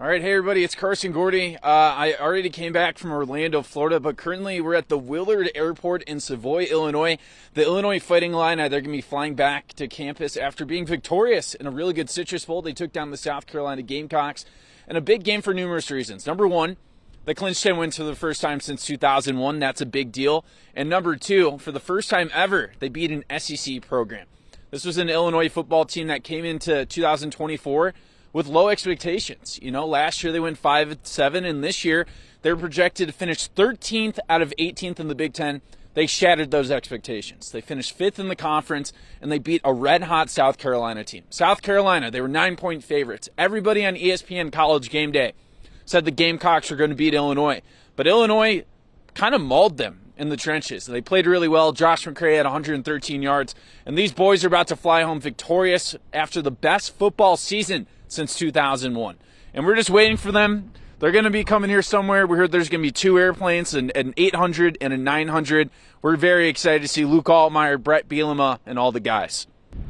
All right, hey everybody, it's Carson Gordy. I already came back from Orlando, Florida, but currently we're at the Willard Airport in Savoy, Illinois. The Illinois Fighting Illini, they're going to be flying back to campus after being victorious in a really good Citrus Bowl. They took down the South Carolina Gamecocks, and a big game for numerous reasons. Number one, they clinched 10 wins for the first time since 2001. That's a big deal. And number two, for the first time ever, they beat an SEC program. This was an Illinois football team that came into 2024 with low expectations. You know, last year they went 5-7, and this year they're projected to finish 13th out of 18th in the Big Ten. They shattered those expectations. They finished 5th in the conference, and they beat a red-hot South Carolina team. South Carolina, they were 9-point favorites. Everybody on ESPN College Game Day said the Gamecocks were going to beat Illinois, but Illinois kind of mauled them in the trenches. They played really well. Josh McCray had 113 yards, and these boys are about to fly home victorious after the best football season since 2001. And we're just waiting for them. They're going to be coming here somewhere. We heard there's going to be 2 airplanes, an 800 and a 900. We're very excited to see Luke Altmaier, Brett Bielema, and all the guys.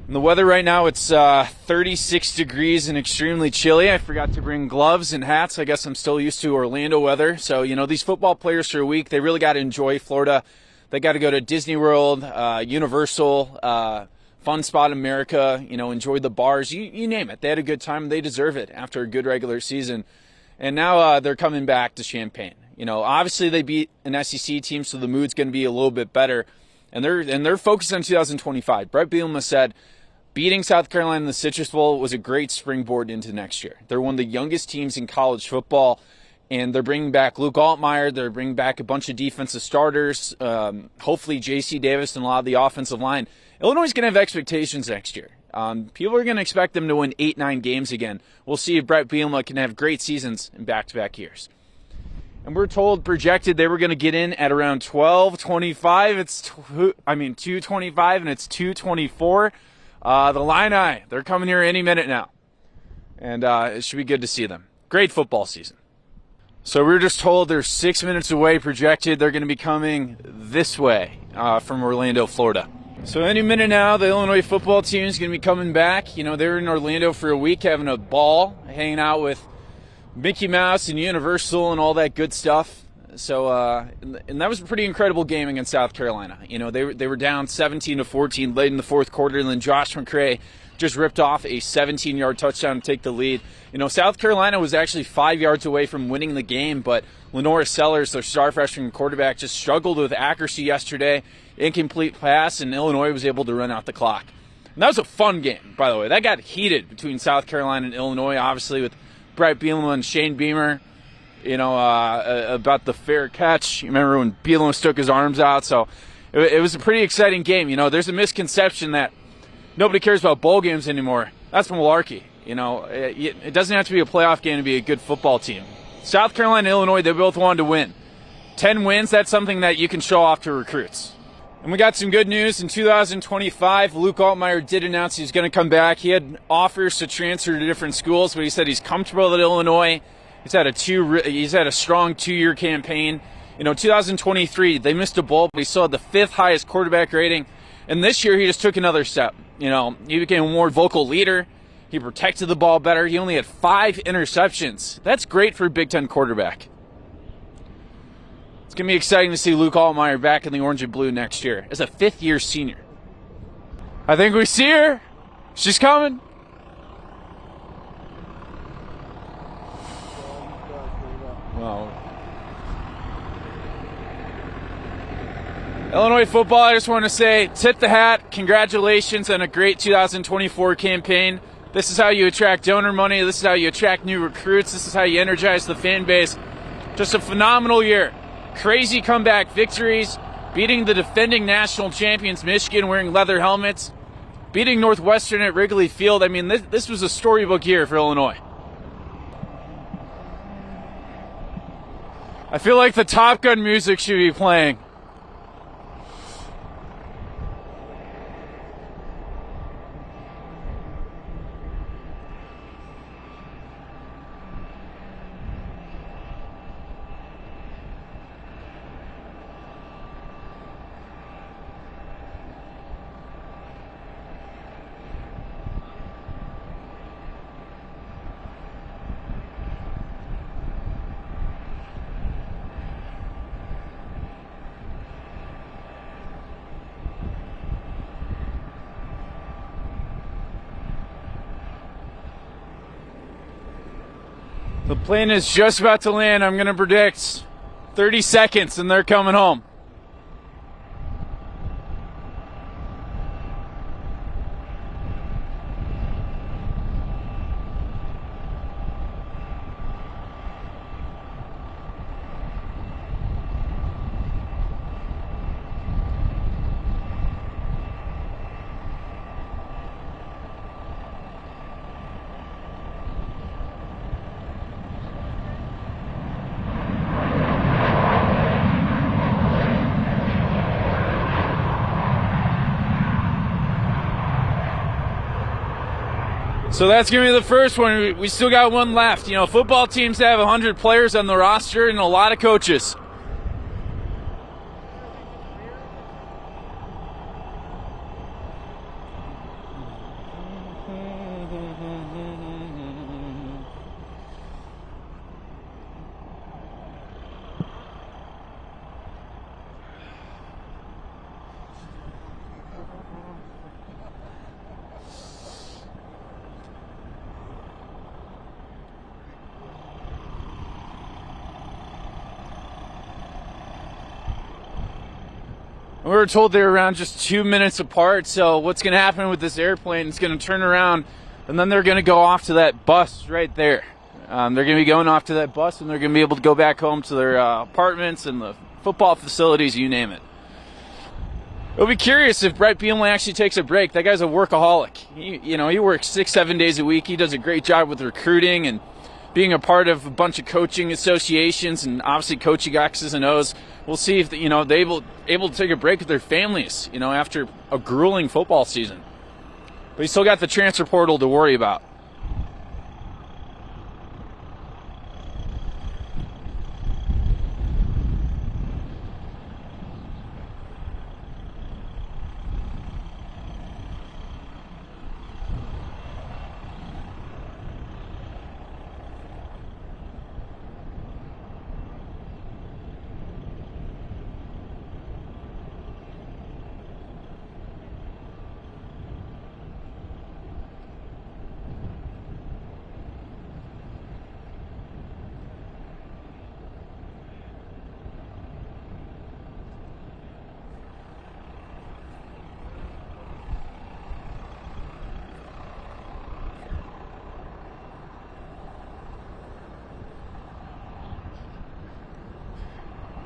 And the weather right now, it's 36 degrees and extremely chilly. I forgot to bring gloves and hats. I guess I'm still used to Orlando weather. So, you know, these football players for a week, they really got to enjoy Florida. They got to go to Disney World, Universal, Fun Spot America, you know, enjoy the bars, you name it. They had a good time. They deserve it after a good regular season. And now they're coming back to Champaign. You know, obviously they beat an SEC team, so the mood's going to be a little bit better. And they're focused on 2025. Brett Bielema said beating South Carolina in the Citrus Bowl was a great springboard into next year. They're one of the youngest teams in college football, and they're bringing back Luke Altmaier. They're bringing back a bunch of defensive starters, hopefully J.C. Davis and a lot of the offensive line. Illinois is going to have expectations next year. People are going to expect them to win 8-9 games again. We'll see if Brett Bielema can have great seasons in back-to-back years. And we're told projected they were going to get in at around 12:25. It's 2:25, and it's 2:24. The Illini, they're coming here any minute now, and it should be good to see them. Great football season. So we were just told they're 6 minutes away. Projected they're going to be coming this way from Orlando, Florida. So any minute now, the Illinois football team is going to be coming back. You know, they were in Orlando for a week having a ball, hanging out with Mickey Mouse and Universal and all that good stuff. So, and that was a pretty incredible game against South Carolina. You know, they were down 17-14 late in the fourth quarter, and then Josh McCray just ripped off a 17-yard touchdown to take the lead. You know, South Carolina was actually 5 yards away from winning the game, but Lenora Sellers, their star freshman quarterback, just struggled with accuracy yesterday. Incomplete pass, and Illinois was able to run out the clock. And that was a fun game, by the way. That got heated between South Carolina and Illinois, obviously, with Brett Bielema and Shane Beamer, you know, about the fair catch. You remember when Bielema stuck his arms out? So it was a pretty exciting game. You know, there's a misconception that nobody cares about bowl games anymore. That's malarkey. You know, it doesn't have to be a playoff game to be a good football team. South Carolina and Illinois, they both wanted to win. 10 wins, that's something that you can show off to recruits. And we got some good news. In 2025, Luke Altmaier did announce he's going to come back. He had offers to transfer to different schools, but he said he's comfortable at Illinois. He's had a strong 2-year campaign. You know, 2023, they missed a bowl, but he still had the 5th highest quarterback rating. And this year, he just took another step. You know, he became a more vocal leader. He protected the ball better. He only had 5 interceptions. That's great for a Big Ten quarterback. It's going to be exciting to see Luke Altmaier back in the orange and blue next year as a 5th-year senior. I think we see her. She's coming. Wow. Illinois football, I just want to say, tip the hat. Congratulations on a great 2024 campaign. This is how you attract donor money. This is how you attract new recruits. This is how you energize the fan base. Just a phenomenal year. Crazy comeback victories, beating the defending national champions Michigan wearing leather helmets, beating Northwestern at Wrigley Field. I mean, this was a storybook year for Illinois. I feel like the Top Gun music should be playing. The plane is just about to land. I'm going to predict 30 seconds and they're coming home. So that's going to be the first one. We still got one left. You know, football teams have 100 players on the roster and a lot of coaches. We were told they're around just 2 minutes apart, so what's going to happen with this airplane is going to turn around, and then they're going to go off to that bus right there. They're going to be going off to that bus, and they're going to be able to go back home to their apartments and the football facilities, you name it. It'll be curious if Brett Bielema actually takes a break. That guy's a workaholic. He works 6-7 days a week. He does a great job with recruiting and being a part of a bunch of coaching associations and obviously coaching X's and O's. We'll see if they're able to take a break with their families, after a grueling football season. But you still got the transfer portal to worry about.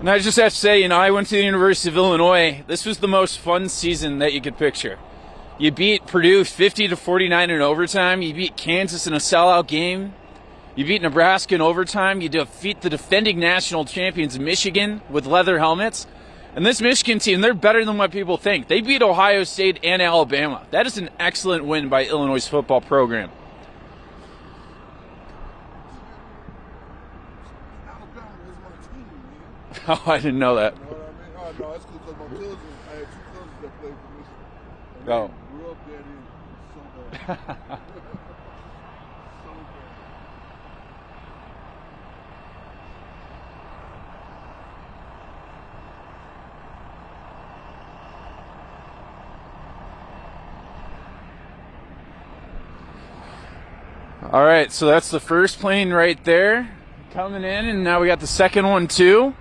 And I just have to say, I went to the University of Illinois. This was the most fun season that you could picture. You beat Purdue 50-49 in overtime. You beat Kansas in a sellout game. You beat Nebraska in overtime. You defeat the defending national champions Michigan with leather helmets. And this Michigan team, they're better than what people think. They beat Ohio State and Alabama. That is an excellent win by Illinois' football program. Oh, I didn't know that. You know what I mean? Oh, no, it's because my cousins, I had 2 cousins that played for Michigan. And Oh. they grew up there so bad. So bad. All right, so that's the first plane right there coming in, and now we got the second one too.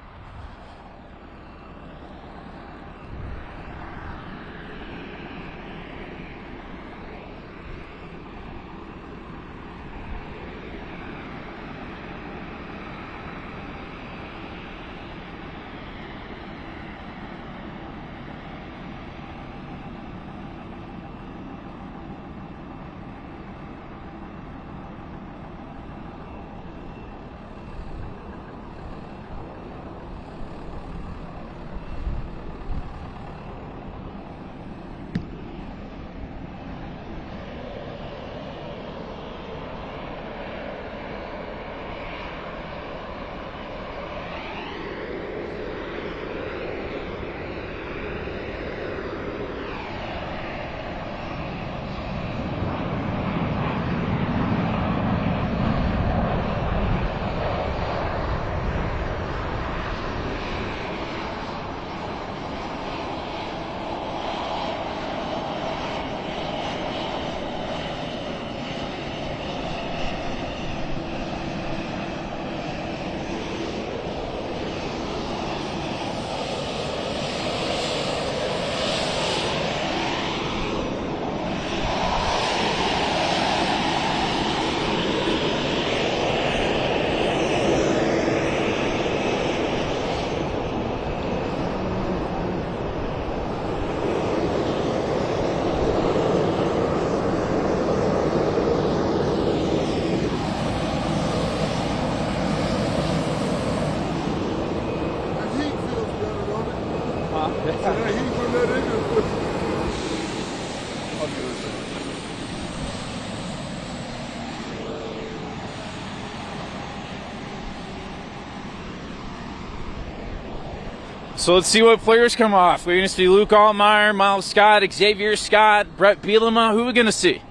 So let's see what players come off. We're going to see Luke Altmaier, Miles Scott, Xavier Scott, Brett Bielema. Who are we going to see?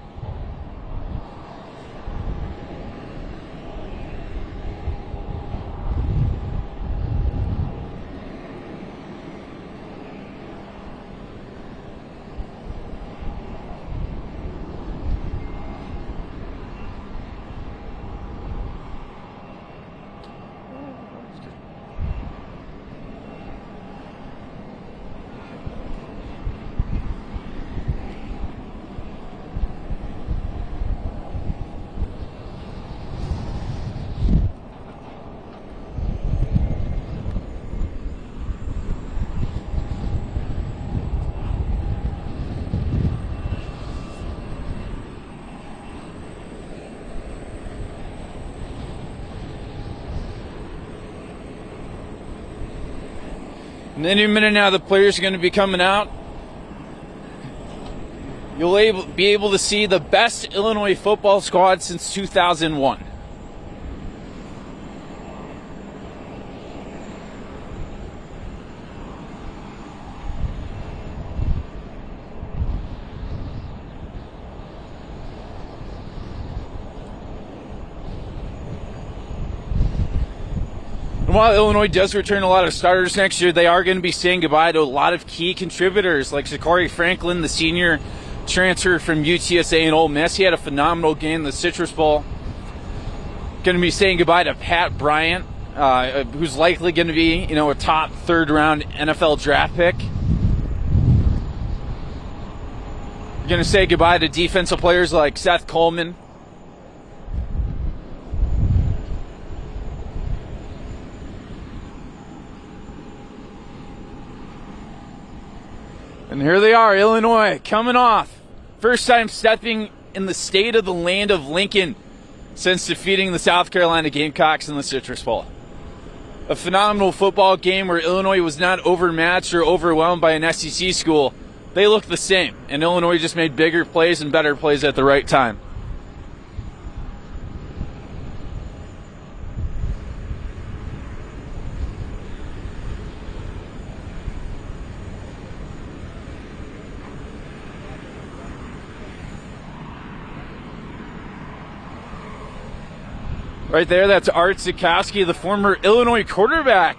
In any minute now, the players are going to be coming out. You'll be able to see the best Illinois football squad since 2001. And while Illinois does return a lot of starters next year, they are going to be saying goodbye to a lot of key contributors like Zachary Franklin, the senior transfer from UTSA and Ole Miss. He had a phenomenal game in the Citrus Bowl. Going to be saying goodbye to Pat Bryant, who's likely going to be, a top third-round NFL draft pick. We're going to say goodbye to defensive players like Seth Coleman. And here they are, Illinois, coming off. First time stepping in the state of the land of Lincoln since defeating the South Carolina Gamecocks in the Citrus Bowl. A phenomenal football game where Illinois was not overmatched or overwhelmed by an SEC school. They looked the same, and Illinois just made bigger plays and better plays at the right time. Right there, that's Art Zukowski, the former Illinois quarterback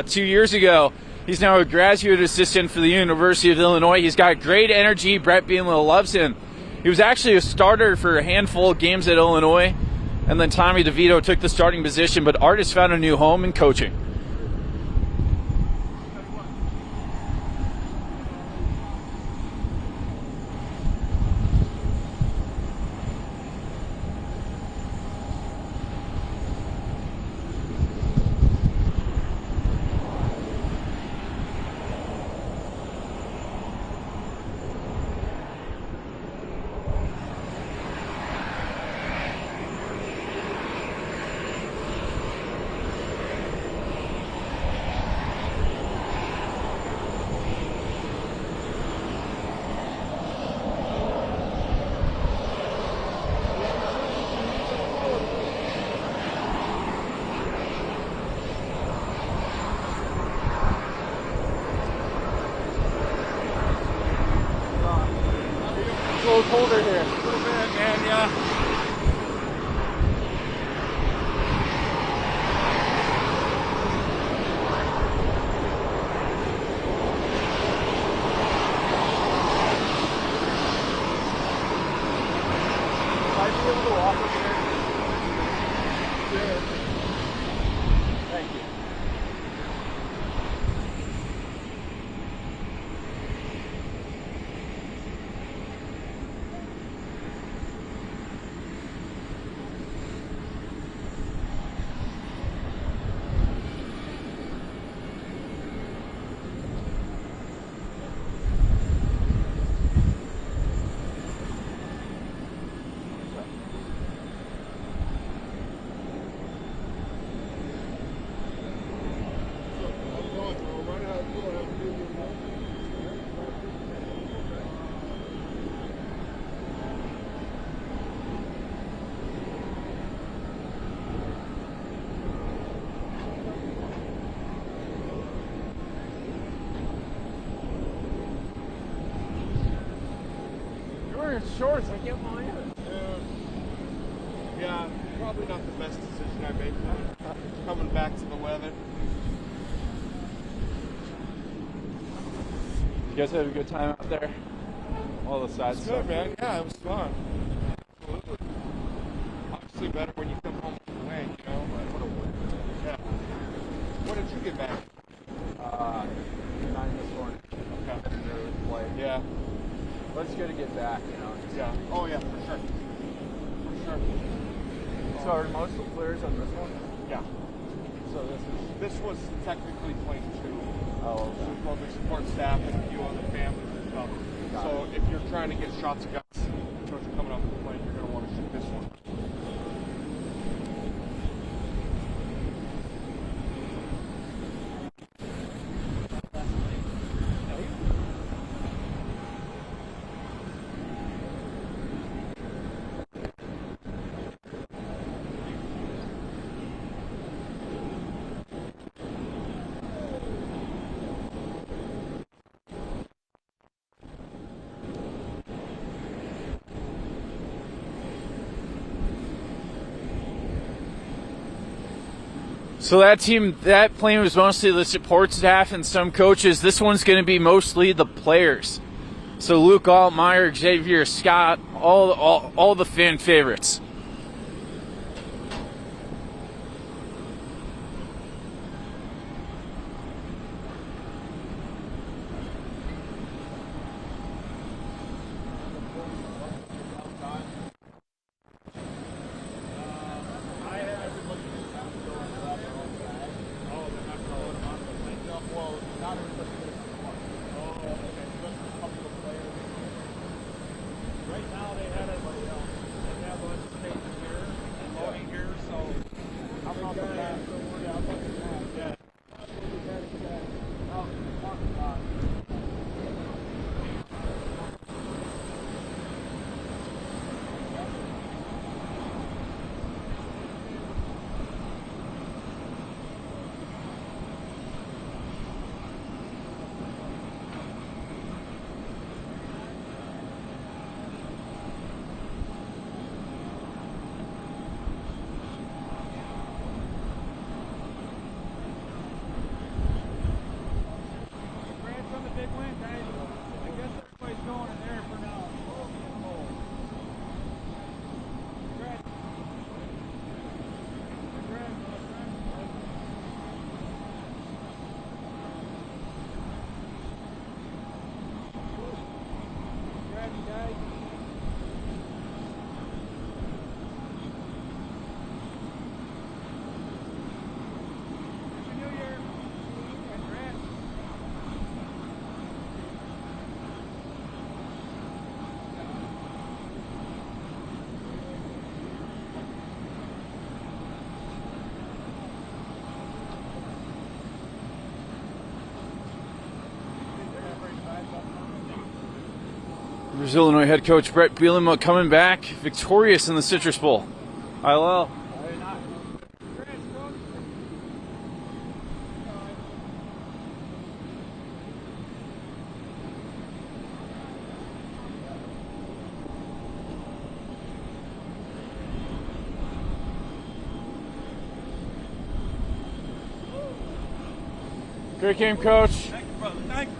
2 years ago. He's now a graduate assistant for the University of Illinois. He's got great energy. Brett Bielema loves him. He was actually a starter for a handful of games at Illinois, and then Tommy DeVito took the starting position, but Art has found a new home in coaching. A little colder here. A little bit, man, yeah. Might be able to walk over there. Yeah. Thank you. wearing shorts. I can't believe it. Yeah, probably not the best decision I made. Coming back to the weather. You guys had a good time out there? All the sides. It's good, man. Yeah, it was fun. Absolutely. Obviously better when you come home from away, you know. Yeah. When did you get back? 9 this morning. Okay. Yeah. But it's good to get back, you know. Yeah. Oh yeah, for sure. For sure. So are most of the players on this one? Yeah. So This was technically plane 2. Oh, So public support staff and a few other families and stuff. So if you're trying to get shots of guts, those are coming off the plane, you're gonna want to shoot this one. So that plane was mostly the support staff and some coaches. This one's going to be mostly the players. So Luke Altmaier, Xavier Scott, all the fan favorites. Illinois head coach Brett Bielema coming back victorious in the Citrus Bowl. ILL. Great game, coach. Thank you, brother. Thank you.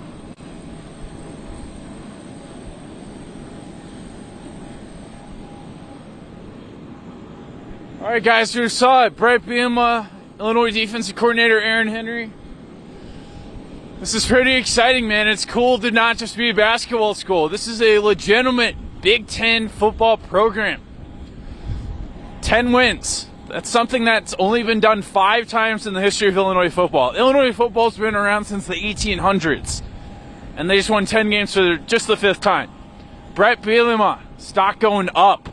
All right, guys, you saw it. Brett Bielema, Illinois defensive coordinator Aaron Henry. This is pretty exciting, man. It's cool to not just be a basketball school. This is a legitimate Big Ten football program. 10 wins. That's something that's only been done 5 times in the history of Illinois football. Illinois football's been around since the 1800s, and they just won 10 games for just the 5th time. Brett Bielema, stock going up.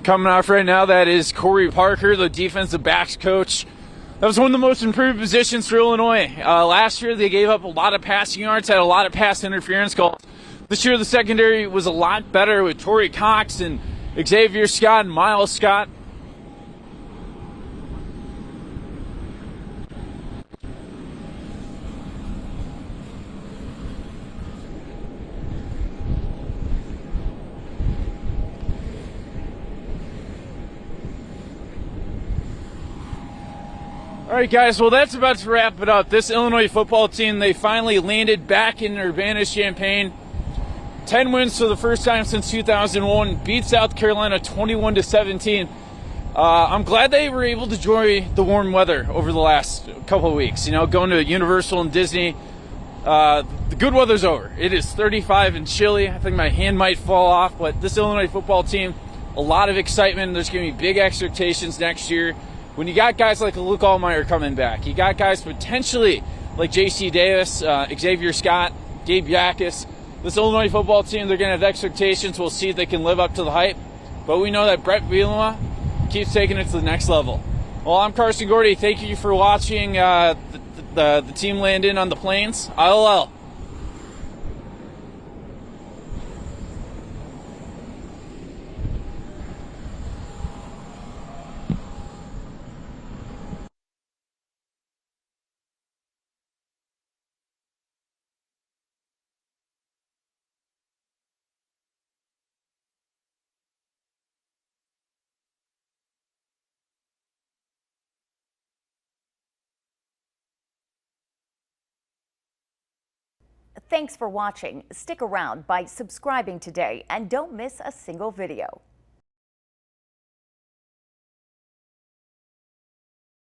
Coming off right now, that is Corey Parker, the defensive backs coach. That was one of the most improved positions for Illinois. Last year, they gave up a lot of passing yards, had a lot of pass interference calls. This year, the secondary was a lot better with Torrey Cox and Xavier Scott and Miles Scott. All right, guys, well, that's about to wrap it up. This Illinois football team, they finally landed back in Urbana-Champaign. 10 wins for the first time since 2001. Beat South Carolina 21-17. I'm glad they were able to enjoy the warm weather over the last couple of weeks. You know, going to Universal and Disney. The good weather's over. It is 35 and chilly. I think my hand might fall off, but this Illinois football team, a lot of excitement. There's going to be big expectations next year. When you got guys like Luke Allmeyer coming back, you got guys potentially like J.C. Davis, Xavier Scott, Gabe Yakis. This Illinois football team, they're going to have expectations. We'll see if they can live up to the hype. But we know that Brett Bielema keeps taking it to the next level. Well, I'm Carson Gordy. Thank you for watching the team land in on the Plains. ILL. Thanks for watching. Stick around by subscribing today and don't miss a single video.